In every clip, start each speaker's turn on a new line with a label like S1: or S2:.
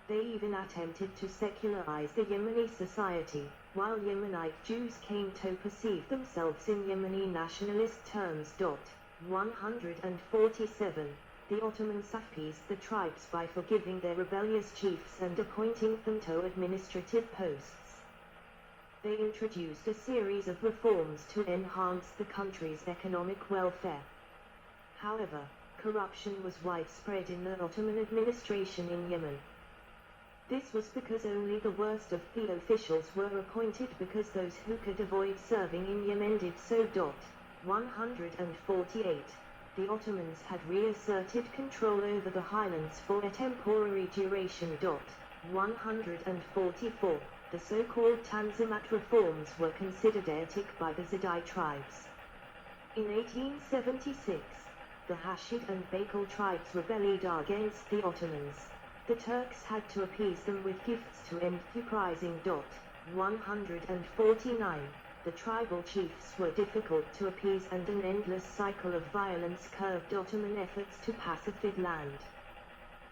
S1: They even attempted to secularize the Yemeni society, while Yemenite Jews came to perceive themselves in Yemeni nationalist terms. 147. The Ottoman appeased the tribes by forgiving their rebellious chiefs and appointing them to administrative posts. They introduced a series of reforms to enhance the country's economic welfare. However, corruption was widespread in the Ottoman administration in Yemen. This was because only the worst of the officials were appointed, because those who could avoid serving in Yemen did so. 148. The Ottomans had reasserted control over the highlands for a temporary duration. 144. The so-called Tanzimat reforms were considered heretic by the Zaidi tribes. In 1876, the Hashid and Baikal tribes rebelled against the Ottomans. The Turks had to appease them with gifts to end the uprising. 149. The tribal chiefs were difficult to appease, and an endless cycle of violence curbed Ottoman efforts to pacify the land.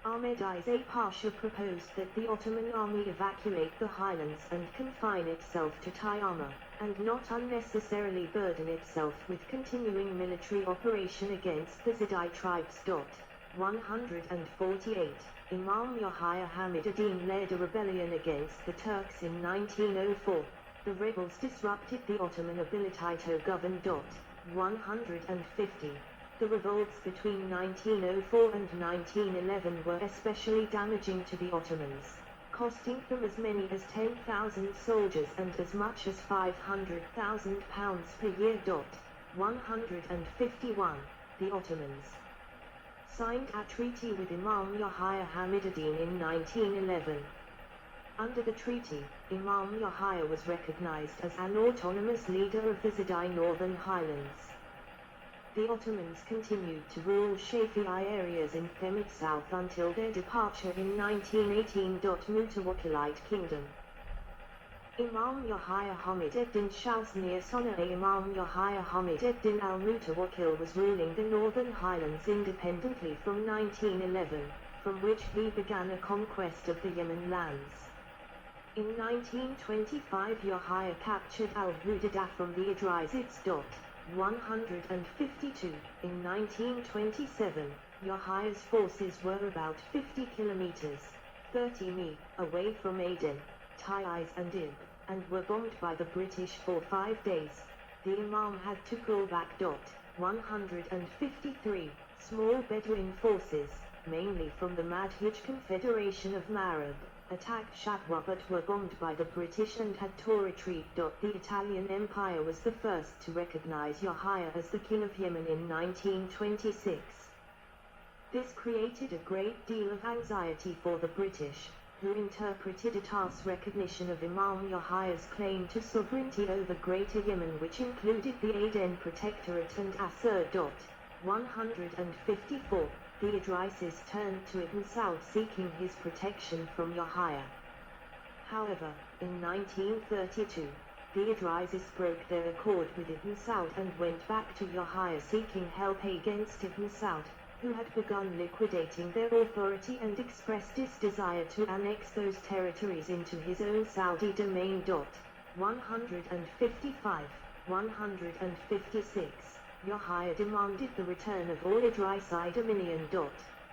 S1: Ahmed Isa Pasha proposed that the Ottoman army evacuate the highlands and confine itself to Tayama, and not unnecessarily burden itself with continuing military operation against the Zaidi tribes. 148. Imam Yahya Hamid ad-Din led a rebellion against the Turks in 1904. The rebels disrupted the Ottoman ability to govern. 150. The revolts between 1904 and 1911 were especially damaging to the Ottomans, costing them as many as 10,000 soldiers and as much as £500,000 per year. 151. The Ottomans signed a treaty with Imam Yahya Hamid ad-Din in 1911. Under the treaty, Imam Yahya was recognized as an autonomous leader of the Zaidi Northern Highlands. The Ottomans continued to rule Shafi'i areas in Themid South until their departure in 1918. Mutawakkilite Kingdom. Imam Yahya Hamid ad-Din Shams near Sana'a. Imam Yahya Hamid ad-Din al-Mutawakkil was ruling the Northern Highlands independently from 1911, from which he began a conquest of the Yemen lands. In 1925 Yahya captured al-Hudaydah from the Idrisids. 152. In 1927, Yahya's forces were about 50 kilometers, 30 mi, away from Aden, Taiz and Ib, and were bombed by the British for 5 days. The Imam had to pull back. 153. Small Bedouin forces, mainly from the Madhij Confederation of Marib, attacked Shatwa but were bombed by the British and had to retreat. The Italian Empire was the first to recognize Yahya as the King of Yemen in 1926. This created a great deal of anxiety for the British, who interpreted it as recognition of Imam Yahya's claim to sovereignty over Greater Yemen, which included the Aden Protectorate and Asir. 154. The Idrisis turned to Ibn Saud seeking his protection from Yahya. However, in 1932, the Idrisis broke their accord with Ibn Saud and went back to Yahya seeking help against Ibn Saud, who had begun liquidating their authority and expressed his desire to annex those territories into his own Saudi domain. 155. 156. Yahya demanded the return of all Idrisi dominion.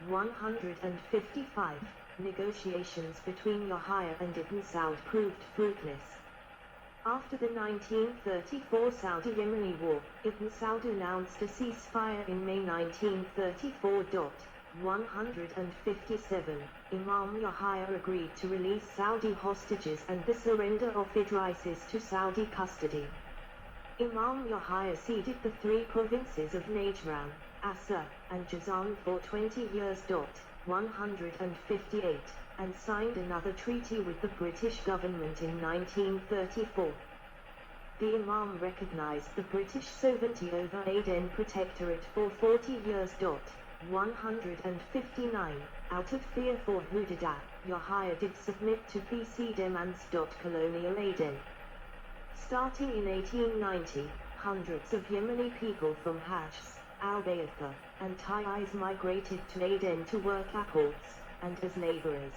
S1: 155. Negotiations between Yahya and Ibn Saud proved fruitless. After the 1934 Saudi-Yemeni War, Ibn Saud announced a ceasefire in May 1934. 157. Imam Yahya agreed to release Saudi hostages and the surrender of Idrisis to Saudi custody. Imam Yahya ceded the 3 provinces of Najran, Asa, and Jazan for 20 years. 158, and signed another treaty with the British government in 1934. The Imam recognized the British sovereignty over Aden Protectorate for 40 years. 159, out of fear for Hudaydah, Yahya did submit to PC demands. Colonial Aden. Starting in 1890, hundreds of Yemeni people from Hajj, Al-Bayatha, and Taiz migrated to Aden to work at ports, and as laborers.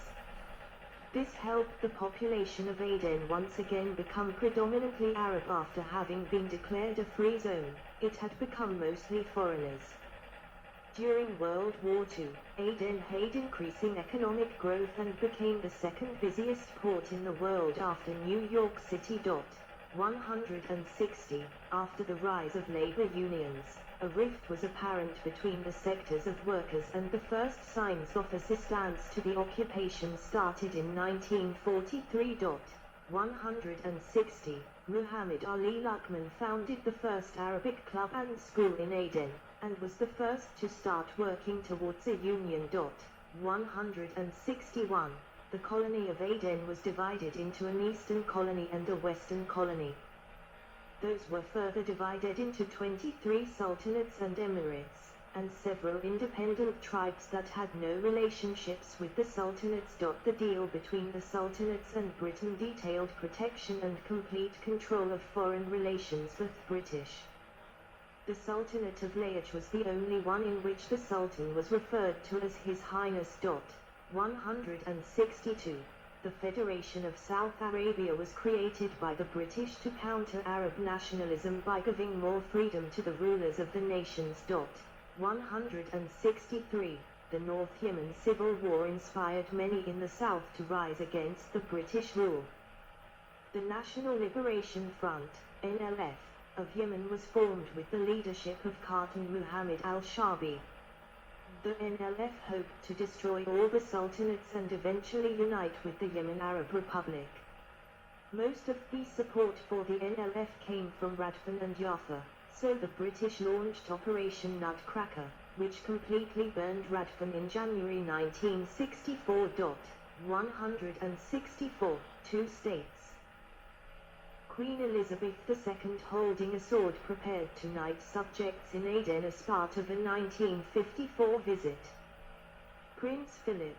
S1: This helped the population of Aden once again become predominantly Arab after having been declared a free zone. It had become mostly foreigners. During World War II, Aden had increasing economic growth and became the second busiest port in the world after New York City. 160. After the rise of labor unions, a rift was apparent between the sectors of workers, and the first signs of assistance to the occupation started in 1943. 160. Muhammad Ali Luqman founded the first Arabic club and school in Aden, and was the first to start working towards a union. 161. The colony of Aden was divided into an eastern colony and a western colony. Those were further divided into 23 sultanates and emirates, and several independent tribes that had no relationships with the sultanates. The deal between the sultanates and Britain detailed protection and complete control of foreign relations with British. The Sultanate of Liège was the only one in which the Sultan was referred to as His Highness. 162. The Federation of South Arabia was created by the British to counter Arab nationalism by giving more freedom to the rulers of the nations. 163. The North Yemen Civil War inspired many in the south to rise against the British rule. The National Liberation Front, NLF, of Yemen was formed with the leadership of Khatam Muhammad al-Shabi. The NLF hoped to destroy all the sultanates and eventually unite with the Yemen Arab Republic. Most of the support for the NLF came from Radfan and Jaffa, so the British launched Operation Nutcracker, which completely burned Radfan in January 1964. 164. Two states. Queen Elizabeth II holding a sword prepared to knight subjects in Aden as part of a 1954 visit. Prince Philip,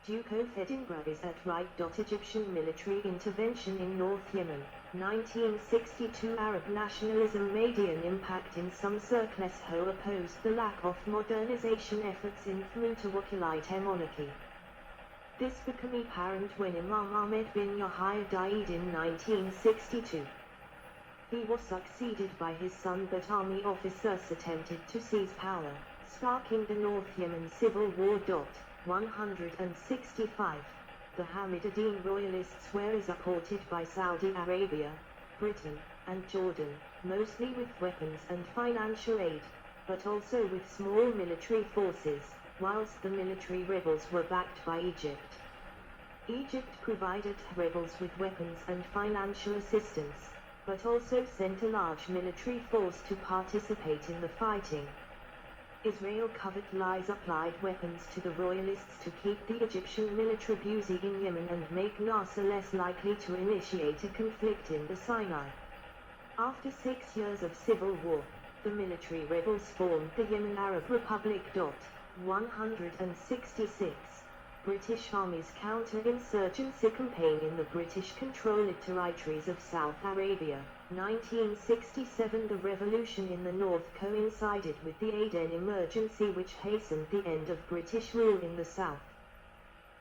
S1: Duke of Edinburgh is at right. Egyptian military intervention in North Yemen, 1962. Arab nationalism made an impact in some circles who opposed the lack of modernization efforts in Mutawakkilite monarchy. This became apparent when Imam Ahmed bin Yahya died in 1962. He was succeeded by his son, but army officers attempted to seize power, sparking the North Yemen Civil War. 165. The Hamiduddin royalists were supported by Saudi Arabia, Britain, and Jordan, mostly with weapons and financial aid, but also with small military forces, whilst the military rebels were backed by Egypt. Egypt provided rebels with weapons and financial assistance, but also sent a large military force to participate in the fighting. Israel covertly supplied weapons to the royalists to keep the Egyptian military busy in Yemen and make Nasser less likely to initiate a conflict in the Sinai. After 6 years of civil war, the military rebels formed the Yemen Arab Republic. 166. British Army's counter-insurgency campaign in the British-controlled territories of South Arabia, 1967. The revolution in the north coincided with the Aden emergency, which hastened the end of British rule in the south.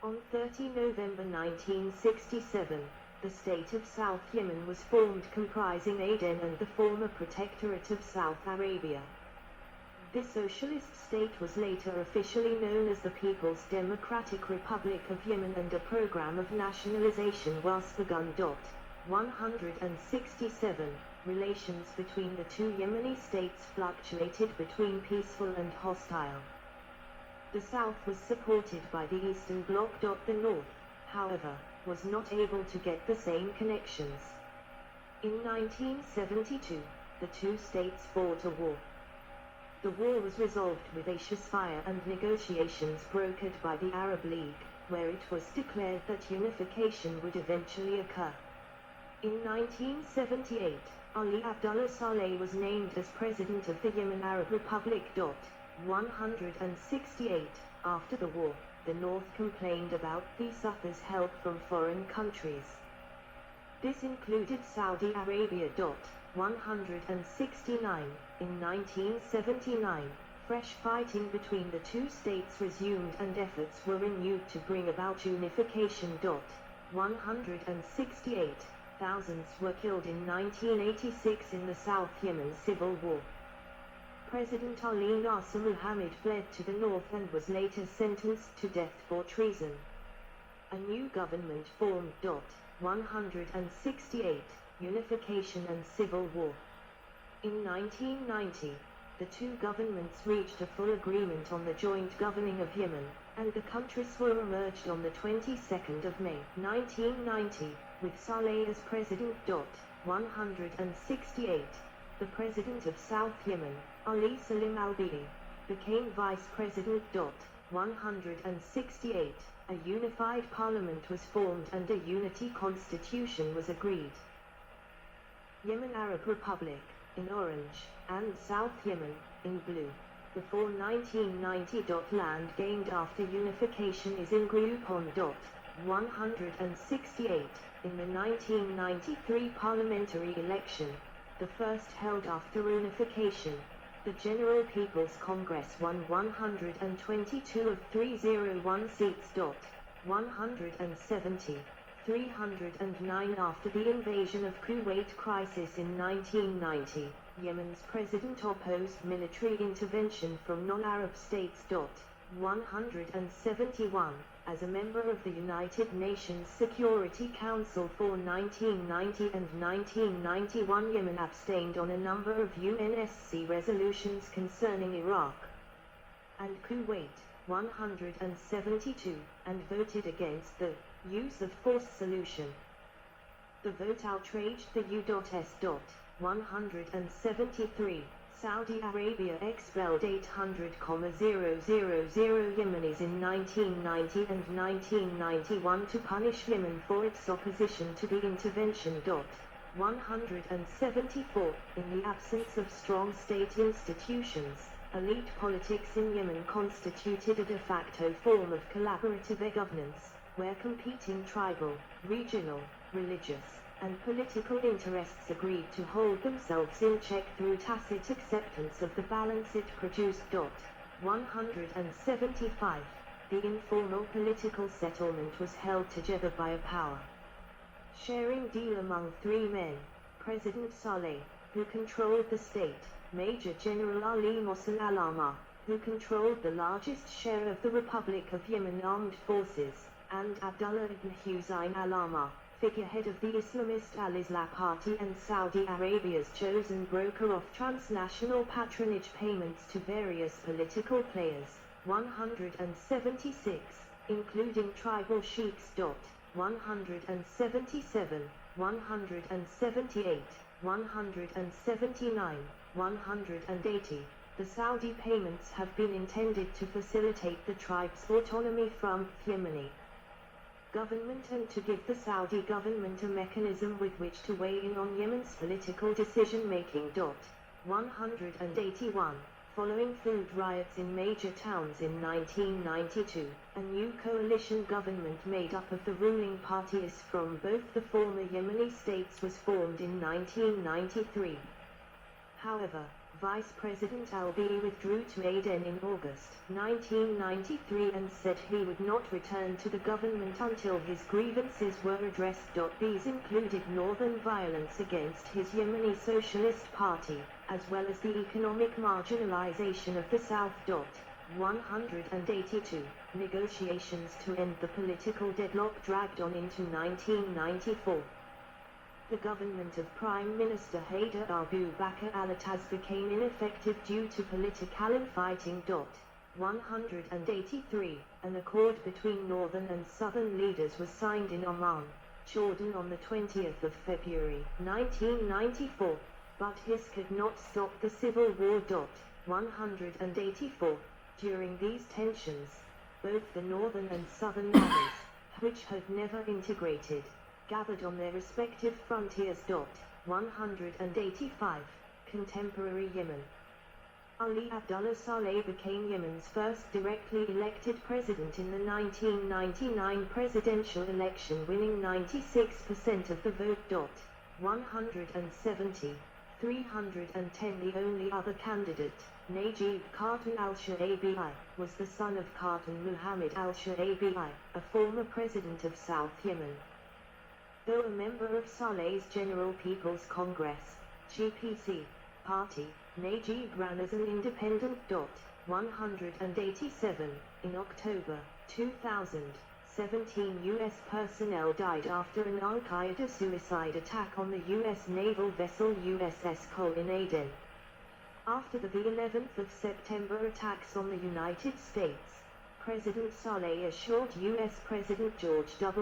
S1: On 30 November 1967, the state of South Yemen was formed, comprising Aden and the former Protectorate of South Arabia. The socialist state was later officially known as the People's Democratic Republic of Yemen, and a program of nationalization was begun. 167. Relations between the two Yemeni states fluctuated between peaceful and hostile. The south was supported by the Eastern Bloc. The north, however, was not able to get the same connections. In 1972, the two states fought a war. The war was resolved with a ceasefire and negotiations brokered by the Arab League, where it was declared that unification would eventually occur. In 1978, Ali Abdullah Saleh was named as president of the Yemen Arab Republic. 168. After the war, the North complained about the South's help from foreign countries. This included Saudi Arabia. 169. In 1979, Fresh fighting between the two states resumed and efforts were renewed to bring about unification. 168 thousands were killed in 1986 in the South Yemen civil war. President Ali Nasser Muhammad fled to the north and was later sentenced to death for treason. A new government formed. 168 Unification and Civil War. In 1990, the two governments reached a full agreement on the joint governing of Yemen, and the country swore emerged on the 22nd of May 1990, with Saleh as president. 168. The president of South Yemen, Ali Salim al-Bihi, became vice president. 168. A unified parliament was formed and a unity constitution was agreed. Yemen Arab Republic, in orange, and South Yemen, in blue. Before 1990. Land gained after unification is in group on. 168. In the 1993 parliamentary election, the first held after unification, the General People's Congress won 122 of 301 seats. 170. 309 After the invasion of Kuwait crisis in 1990, Yemen's president opposed military intervention from non-Arab states. 171. As a member of the United Nations Security Council for 1990 and 1991, Yemen abstained on a number of UNSC resolutions concerning Iraq and Kuwait. 172, and voted against the use of force solution. The vote outraged the U.S. 173. Saudi Arabia expelled 800,000 Yemenis in 1990 and 1991 to punish Yemen for its opposition to the intervention. 174. In the absence of strong state institutions, elite politics in Yemen constituted a de facto form of collaborative governance, where competing tribal, regional, religious, and political interests agreed to hold themselves in check through tacit acceptance of the balance it produced. 175. The informal political settlement was held together by a power-sharing deal among three men: President Saleh, who controlled the state; Major General Ali Mohsen al-Amar, who controlled the largest share of the Republic of Yemen armed forces; and Abdullah ibn Hussein al-Amar, figurehead of the Islamist al-Islah Party and Saudi Arabia's chosen broker of transnational patronage payments to various political players. 176, including tribal sheikhs. 177, 178, 179, 180. The Saudi payments have been intended to facilitate the tribe's autonomy from Yemeni government and to give the Saudi government a mechanism with which to weigh in on Yemen's political decision-making. 181. Following food riots in major towns in 1992, a new coalition government made up of the ruling parties from both the former Yemeni states was formed in 1993. However, Vice President al-Bihi withdrew to Aden in August 1993 and said he would not return to the government until his grievances were addressed. These included northern violence against his Yemeni Socialist Party, as well as the economic marginalization of the South. 182. Negotiations to end the political deadlock dragged on into 1994. The government of Prime Minister Haider Abu Bakr al-Attaz became ineffective due to political infighting. 183. An accord between northern and southern leaders was signed in Amman, Jordan on the 20th of February 1994, but his could not stop the civil war. 184. During these tensions, both the northern and southern armies, which had never integrated, gathered on their respective frontiers. 185. Contemporary Yemen. Ali Abdullah Saleh became Yemen's first directly elected president in the 1999 presidential election, winning 96% of the vote. 170. 310. The only other candidate, Najib Khatun al-Sha'abi was the son of Khatun Muhammad al-Sha'abi, a former president of South Yemen. Though a member of Saleh's General People's Congress (GPC) party, Najib ran as an independent. 187. In October 2017, U.S. personnel died after an al-Qaeda suicide attack on the U.S. naval vessel USS Cole in Aden. After the 11th of September attacks on the United States, President Saleh assured U.S. President George W.